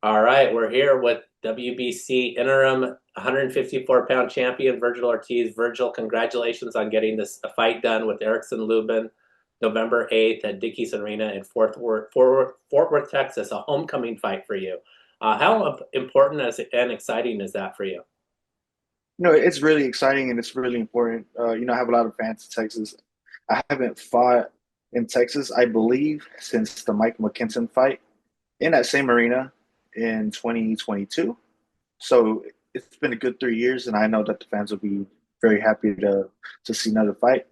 All right, we're here with WBC interim 154-pound champion Vergil Ortiz. Vergil, congratulations on getting this fight done with Erickson Lubin November 8th at Dickies Arena in Fort Worth, Texas, a homecoming fight for you. How important and exciting is that for you? It's really exciting and it's really important. I have a lot of fans in Texas. I haven't fought in Texas, I believe, since the Mike McKinson fight in that same arena in 2022. So it's been a good 3 years, and I know that the fans will be very happy to see another fight.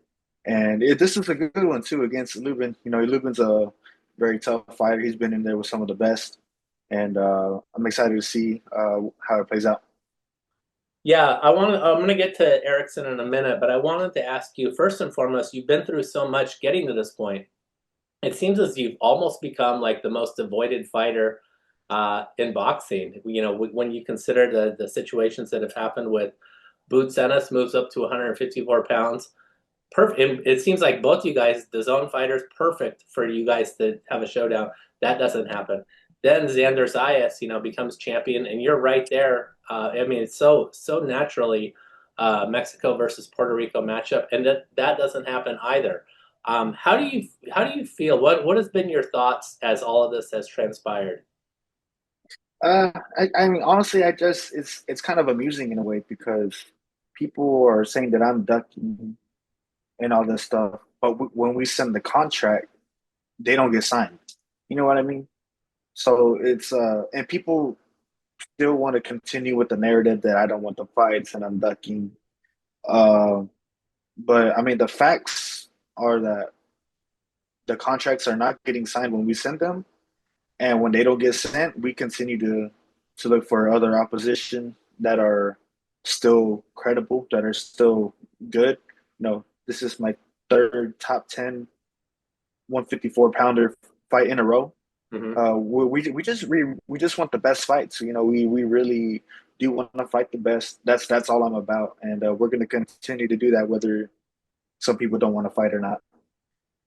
And this is a good one too against Lubin. Lubin's a very tough fighter. He's been in there with some of the best, and I'm excited to see how it plays out. Yeah, I'm gonna get to Erickson in a minute, but I wanted to ask you first and foremost, you've been through so much getting to this point. It seems as you've almost become like the most avoided fighter in boxing. When you consider the situations that have happened with Boots Ennis moves up to 154 pounds. Perfect. It seems like both you guys, the zone fighters, perfect for you guys to have a showdown. That doesn't happen. Then Xander Zayas, becomes champion, and you're right there. I mean, it's so naturally Mexico versus Puerto Rico matchup, and that doesn't happen either. How do you feel? What has been your thoughts as all of this has transpired? I mean, honestly, it's kind of amusing in a way because people are saying that I'm ducking and all this stuff, but when we send the contract, they don't get signed. You know what I mean? So it's and people still want to continue with the narrative that I don't want the fights and I'm ducking. Uh, but I mean, the facts are that the contracts are not getting signed when we send them, and when they don't get sent, we continue to look for other opposition that are still credible, that are still good. This is my third top 10 154 pounder fight in a row. Hmm. We just want the best fights. We really do want to fight the best. That's all I'm about, and we're going to continue to do that, whether some people don't want to fight or not.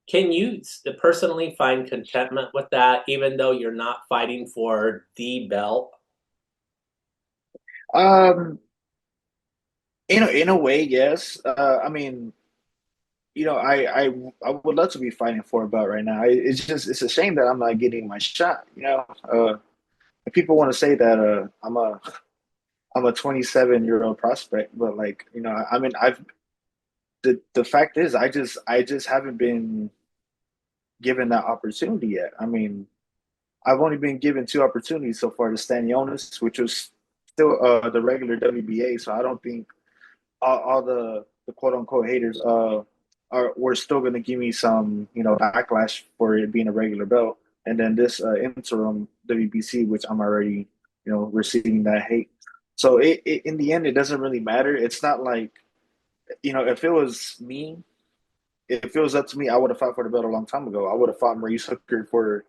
Can you personally find contentment with that, even though you're not fighting for the belt? Um, in a way, yes. I mean, I would love to be fighting for a belt right now. It's a shame that I'm not getting my shot. And people want to say that I'm a 27-year-old prospect, but like I mean I've the fact is I just haven't been given that opportunity yet. I mean I've only been given two opportunities so far to Stanionis, which was still the regular WBA. So I don't think all the quote unquote haters are were still going to give me some backlash for it being a regular belt, and then this interim WBC, which I'm already receiving that hate. So in the end, it doesn't really matter. It's not like if it was me, if it was up to me, I would have fought for the belt a long time ago. I would have fought Maurice Hooker for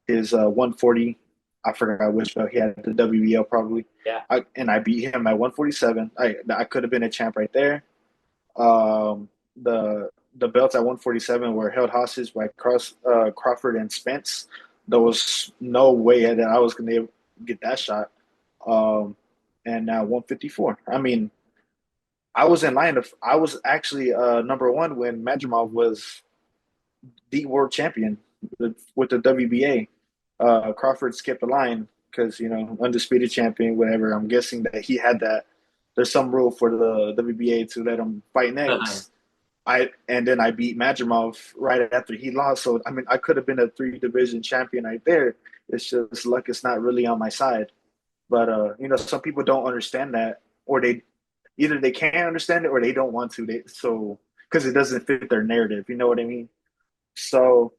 his 140. I forgot which belt he had, the WBL probably. Yeah. And I beat him at 147. I could have been a champ right there. Um, the belts at 147 were held hostage by Crawford and Spence. There was no way that I was going to get that shot. Um, and now 154. I mean, I was in line. I was actually number one when Madrimov was the world champion with the WBA. Crawford skipped the line because undisputed champion, whatever. I'm guessing that he had that. There's some rule for the WBA to let him fight Uh-huh. next. And then I beat Madrimov right after he lost. So I mean, I could have been a three division champion right there. It's just luck is not really on my side. But some people don't understand that, or they either they can't understand it or they don't want to. So because it doesn't fit their narrative. You know what I mean? So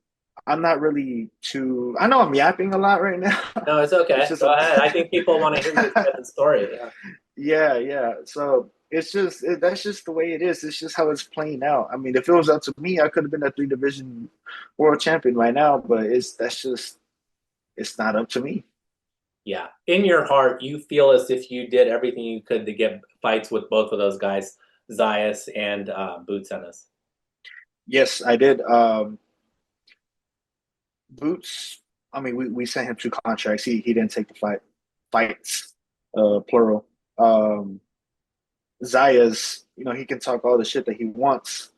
I'm not really too. I know I'm yapping a lot right now. No, it's It's okay. just Go a. ahead. I think people want to hear your side of the story. Yeah. Yeah, yeah. So that's just the way it is. It's just how it's playing out. I mean, if it was up to me, I could have been a three division world champion right now. But it's not up to me. Yeah. In your heart, you feel as if you did everything you could to get fights with both of those guys, Zayas and Boots Ennis. Yes, I did. Boots. I mean, we sent him two contracts. He didn't take the fight. fights, plural. Um, Zayas, he can talk all the shit that he wants.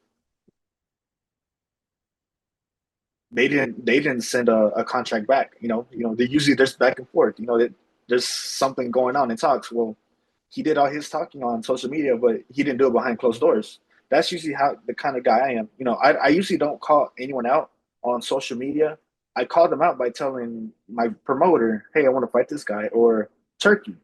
They didn't send a contract back. They usually there's back and forth. That there's something going on in talks. Well, he did all his talking on social media, but he didn't do it behind closed doors. That's usually how the kind of guy I am. I usually don't call anyone out on social media. I call them out by telling my promoter, "Hey, I want to fight this guy," or Turkey.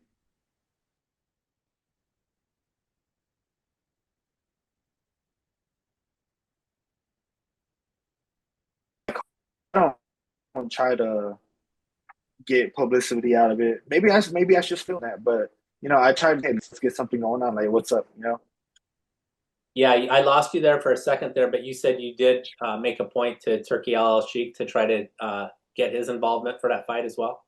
I don't try to get publicity out of it. Maybe I should feel that, but I try to, hey, let's get something going on. Like, what's up? Yeah, I lost you there for a second there, but you said you did make a point to Turkey Al Sheikh to try to get his involvement for that fight as well.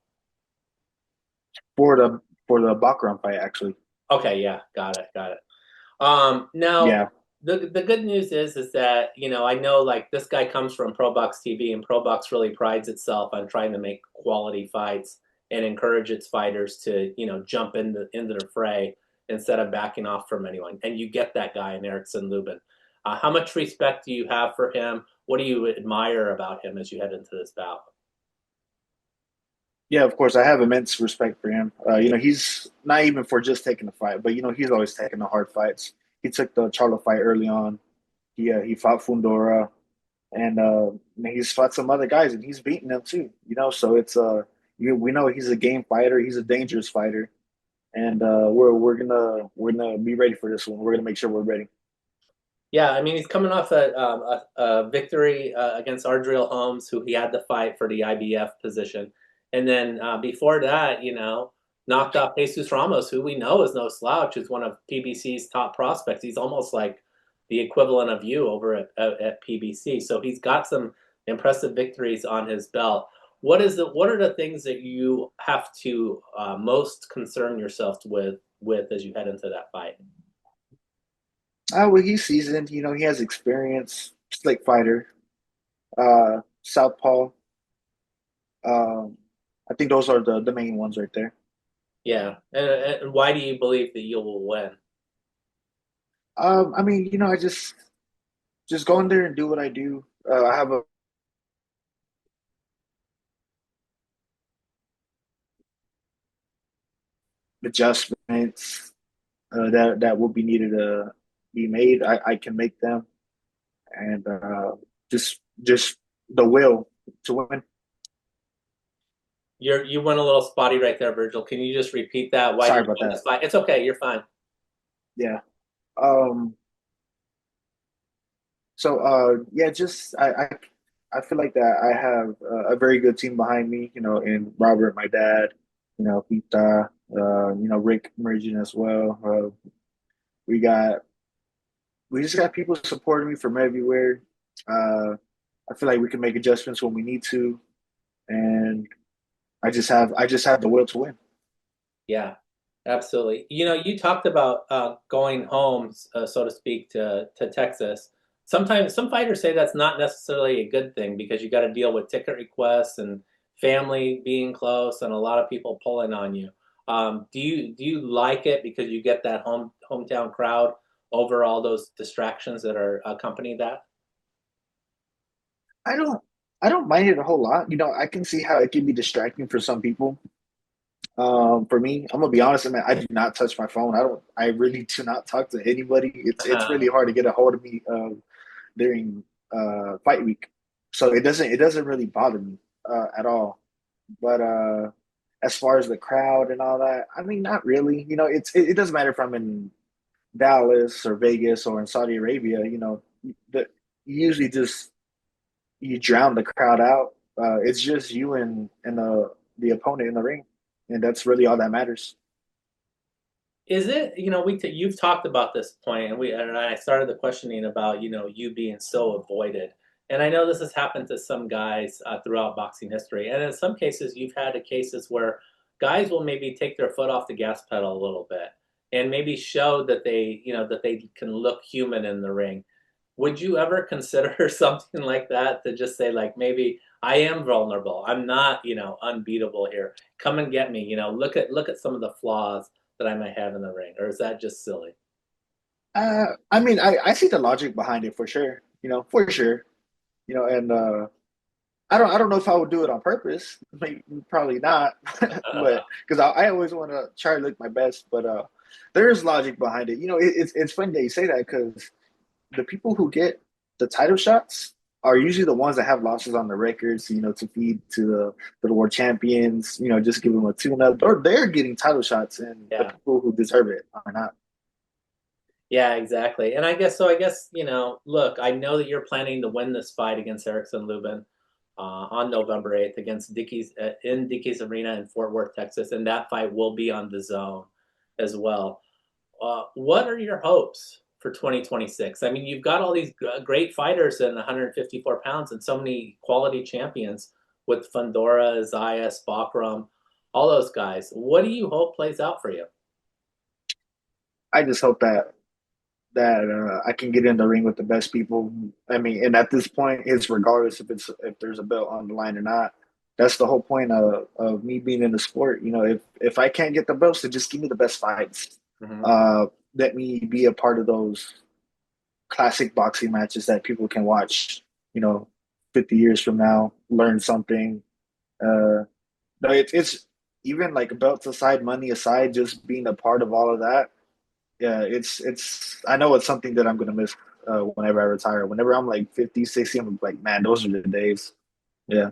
For the Baccarat fight, actually. Okay, yeah, got it, got it. Now Yeah, the good news is that I know like this guy comes from Pro Box TV, and Pro Box really prides itself on trying to make quality fights and encourage its fighters to jump into the fray instead of backing off from anyone. And you get that guy in Erickson Lubin. How much respect do you have for him? What do you admire about him as you head into this bout? yeah. Of course, I have immense respect for him. He's not even for just taking the fight, but he's always taking the hard fights. He took the Charlo fight early on. He fought Fundora, and he's fought some other guys, and he's beaten them too. So we know he's a game fighter. He's a dangerous fighter, and we're gonna be ready for this one. We're gonna make sure we're ready. Yeah, I mean he's coming off a victory against Ardreal Holmes, who he had to fight for the IBF position, and then before that, knocked off Jesus Ramos, who we know is no slouch, is one of PBC's top prospects. He's almost like the equivalent of you over at PBC. So he's got some impressive victories on his belt. What are the things that you have to most concern yourself with as you head into that fight? Well, he's seasoned. He has experience. Slick fighter. Southpaw. Um, I think those are the main ones right there. Yeah, and why do you believe that you will win? I mean, I just go in there and do what I do. I have adjustments that will be needed to be made. I can make them, and just the will to win. You went a little spotty right there, Virgil. Can you just repeat that? Why do Sorry you about win that. this fight? It's okay. You're fine. Yeah. Um. So yeah, just I feel like that I have a very good team behind me. In Robert, my dad. Pita. Rick emerging as well. We got we just got people supporting me from everywhere. Uh, I feel like we can make adjustments when we need to, and I just have the will to win. Yeah, absolutely. You talked about going home, so to speak, to Texas. Sometimes some fighters say that's not necessarily a good thing because you got to deal with ticket requests and family being close and a lot of people pulling on you. Do you like it because you get that hometown crowd over all those distractions that are accompany that? I don't I don't mind it a whole lot. I can see how it can be distracting for some people. For me, I'm gonna be honest, man. I do not touch my phone. I really do not talk to anybody. It's really hard to get a hold of me during fight week, so it doesn't really bother me at all. But as far as the crowd and all that, I mean, not really. It doesn't matter if I'm in Dallas or Vegas or in Saudi Arabia. The you usually just you drown the crowd out. It's just you and the opponent in the ring, and that's really all that matters. Is it, you've talked about this point, and I started the questioning about, you being so avoided. And I know this has happened to some guys throughout boxing history. And in some cases, you've had cases where guys will maybe take their foot off the gas pedal a little bit and maybe show that they can look human in the ring. Would you ever consider something like that to just say like maybe I am vulnerable. I'm not, unbeatable here. come and get me. Look at some of the flaws that I might have in the ring, or is that just silly? I mean, I see the logic behind it for sure. For sure. And I don't know if I would do it on purpose. Maybe, probably not, but because I always want to try to look my best. But there is logic behind it. It's funny that you say that because the people who get the title shots are usually the ones that have losses on the records. To feed to the world champions. Just give them a tune up, or they're getting title shots, and the Yeah. people who deserve it are not. Yeah, exactly. And I guess, look, I know that you're planning to win this fight against Erickson Lubin on November 8th against Dickies in Dickies Arena in Fort Worth, Texas, and that fight will be on the Zone as well. What are your hopes for 2026? I mean, you've got all these great fighters in 154 pounds and so many quality champions with Fundora, Zayas, Bakram, all those guys. What do you hope plays out for you? I just hope that I can get in the ring with the best people. I mean, and at this point, it's regardless if there's a belt on the line or not. That's the whole point of me being in the sport. If I can't get the belts, then just give me the best fights. Hmm. Uh, Let me be a part of those classic boxing matches that people can watch. 50 years from now, learn something. No, it's even like belts aside, money aside, just being a part of all of that. Yeah, it's I know it's something that I'm gonna miss whenever I retire. Whenever I'm like 50, 60, I'm like, man, those are the days. Yeah.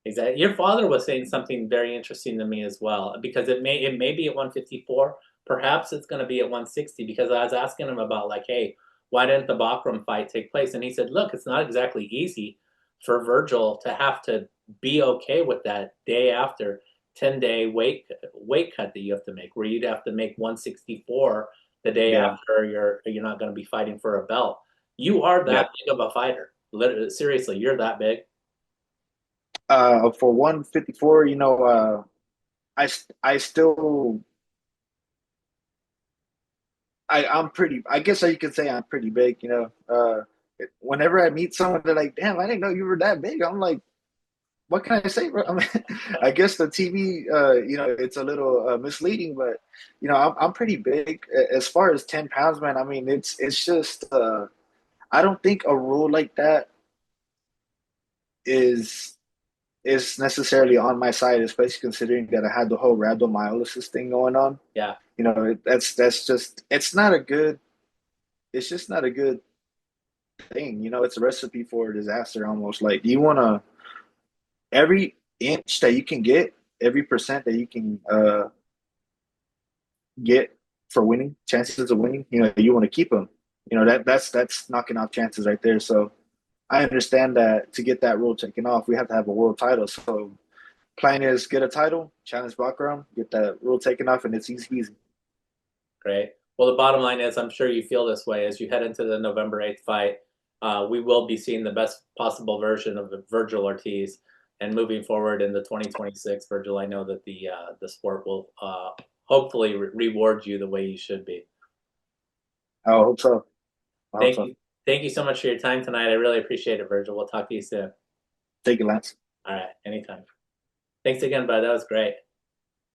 Exactly. Your father was saying something very interesting to me as well, because it may be at 154, perhaps it's going to be at 160. Because I was asking him about like, hey, why didn't the Bakram fight take place? And he said, look, it's not exactly easy for Vergil to have to be okay with that day after 10-day weight cut that you have to make, where you'd have to make 164 the day Yeah. after you're not going to be fighting for a belt. You are Yeah. that big of a fighter. Literally, seriously, you're that big. For 154, I still I'm pretty. I guess you could say I'm pretty big. Whenever I meet someone, they're like, "Damn, I didn't know you were that big." I'm like, "What can I say, bro?" I mean, I guess the TV, it's a little misleading, but I'm pretty big. As far as 10 pounds, man. I mean, it's just. I don't think a rule like that is is necessarily on my side, especially considering that I had the whole rhabdomyolysis thing going on. Yeah. That's just it's not a good. It's just not a good thing. It's a recipe for disaster almost. Like you want to every inch that you can get, every percent that you can get for winning, chances of winning. You want to keep them. That's knocking off chances right there. So I understand that to get that rule taken off, we have to have a world title. So plan is get a title, challenge Bakram, get that rule taken off, and it's easy peasy. Great. Well, the bottom line is, I'm sure you feel this way as you head into the November 8th fight. We will be seeing the best possible version of Vergil Ortiz, and moving forward in the 2026, Vergil, I know that the sport will hopefully reward you the way you should be. I hope so. I hope Thank so. you. Thank you so much for your time tonight. I really appreciate it, Vergil. We'll talk to you soon. Take it, Lance. All right. Anytime. Thanks again, bud. That was great.